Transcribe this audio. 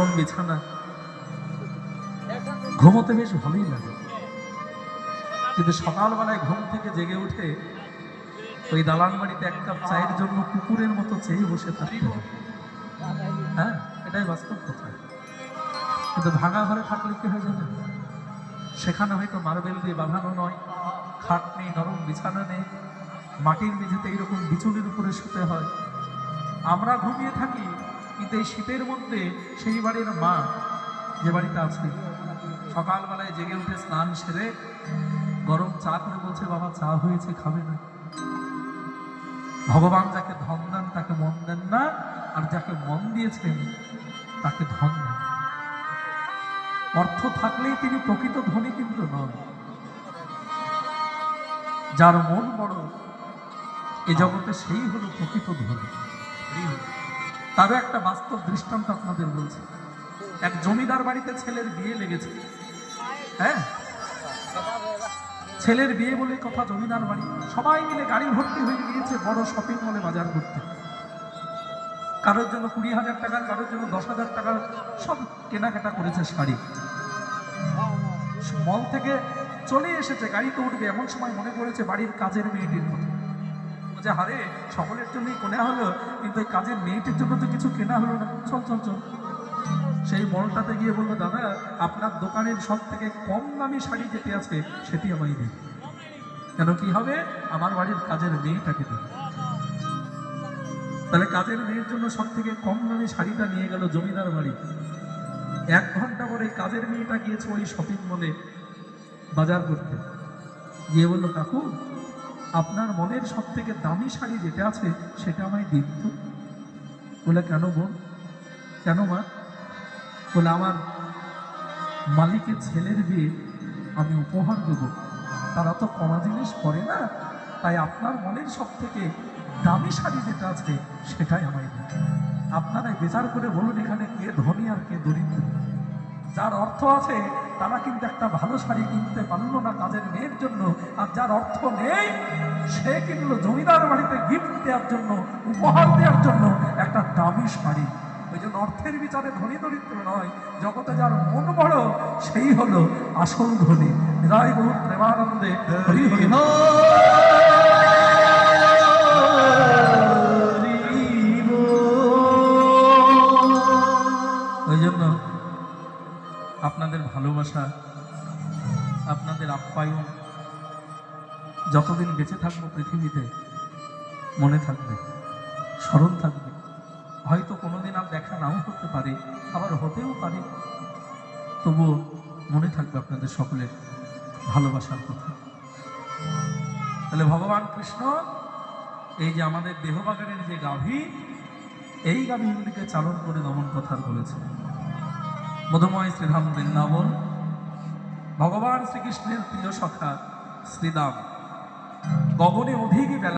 নরম বিছানা, ঘুমোতে বেশ ভালোই লাগে। কিন্তু সকালবেলায় ঘুম থেকে জেগে উঠে ওই দালান বাড়িতে এক কাপ চায়ের জন্য কুকুরের মতো চেয়ে বসে থাকতে হবে। হ্যাঁ, এটাই বাস্তব কথা। কিন্তু ভাঙা ঘরে থাকলে কি হয়ে যাবে? সেখানে হয়তো মার্বেল দিয়ে বাঁধানো নয়, খাট নেই, নরম বিছানা নেই, মাটির মেঝেতে এইরকম বিচুলির উপরে শুতে হয়। আমরা ঘুমিয়ে থাকি, কিন্তু এই শীতের মধ্যে সেই বাড়ির মা যে বাড়িতে আছে, সকালবেলায় জেগে উঠে স্নান সেরে গরম চা করে বলছে, বাবা চা হয়েছে, খাবে না? ভগবান যাকে ধন দেন তাকে মন দেন না, আর যাকে মন দিয়েছেন তাকে ধন দেন। অর্থ থাকলেই তিনি প্রকৃত ধনী কিন্তু নন। যার মন বড় এ জগতে সেই হলো প্রকৃত ধনী। তারও একটা বাস্তব দৃষ্টান্ত আপনাদের বলছি। এক জমিদার বাড়িতে ছেলের বিয়ে লেগেছে। হ্যাঁ, ছেলের বিয়ে বলে কথা, জমিদার বাড়ি, সবাই মিলে গাড়ি ভর্তি হয়ে গিয়েছে বড় শপিং মলে বাজার করতে। কারোর জন্য 20,000 টাকা, কারোর জন্য 10,000 টাকা, সব কেনাকাটা করেছে শাড়ি। মল থেকে চলে এসেছে, গাড়িতে উঠবে, এমন সময় মনে পড়েছে বাড়ির কাজের মেয়েটির কথা। বলছে, হারে সকলের জন্যই কেনা হলো, কিন্তু এই কাজের মেয়েটির জন্য তো কিছু কেনা হলো না, চল চল চল। সেই মলটাতে গিয়ে বললো, দাদা আপনার দোকানের সব থেকে কম দামি শাড়ি যেটি আছে সেটি আমায় দিন। কেন, কি হবে? আমার বাড়ির কাজের মেয়েটাকে দিন। তাহলে কাজের মেয়ের জন্য সব থেকে কম দামি শাড়িটা নিয়ে গেল জমিদার বাড়ি। 1 ঘন্টা পরে কাজের মেয়েটা গিয়েছে ওই শপিং মলে বাজার করতে, গিয়ে বলল, কাকু আপনার মনের সব থেকে দামি শাড়ি যেটা আছে সেটা আমায় দিন তো। বলে, কেন বোন? কেন মা? বলে, আমার মালিকের ছেলের বিয়ে আমি উপহার দেবো, তারা তো কমা জিনিস পরে না, তাই আপনার মনের সব থেকে দামি শাড়ি যেটা আছে সেটাই আমায় দিন। আপনারাই বিচার করে বলুন এখানে কে ধনী আর কে দরিদ্র। যার অর্থ আছে তারা কিন্তু একটা ভালো শাড়ি কিনতে পারলো না কাজের মেয়ের জন্য, আর যার অর্থ নেই সে কিনলো জমিদার বাড়িতে গিফট দেওয়ার জন্য, উপহার দেওয়ার জন্য একটা দামি শাড়ি। ওই জন্য অর্থের বিচারে ধনী দরিদ্র নয়, জগতে যার মন বড় সেই হলো আসল ধনী। হৃদয় বহু প্রেমানন্দে হরি হরি। ওই জন্য আপনাদের ভালোবাসা, আপনাদের আপ্যায়ন যতদিন বেঁচে থাকবো পৃথিবীতে মনে থাকবে, স্মরণ থাকবে। হয়তো কোনোদিন আর দেখা নাও হতে পারে, আবার হতেও পারে, তবুও মনে থাকবে আপনাদের সকলের ভালোবাসার কথা। তাহলে ভগবান কৃষ্ণ এই যে আমাদের দেহবাগানের যে গাভী, এই গাভীগুলিকে চালন করে দমন কথার বলেছে। মধুময় শ্রীধাম বৃন্দাবন, ভগবান শ্রীকৃষ্ণের প্রিয় সখা শ্রীদাম, গগনে অধিক বেলা।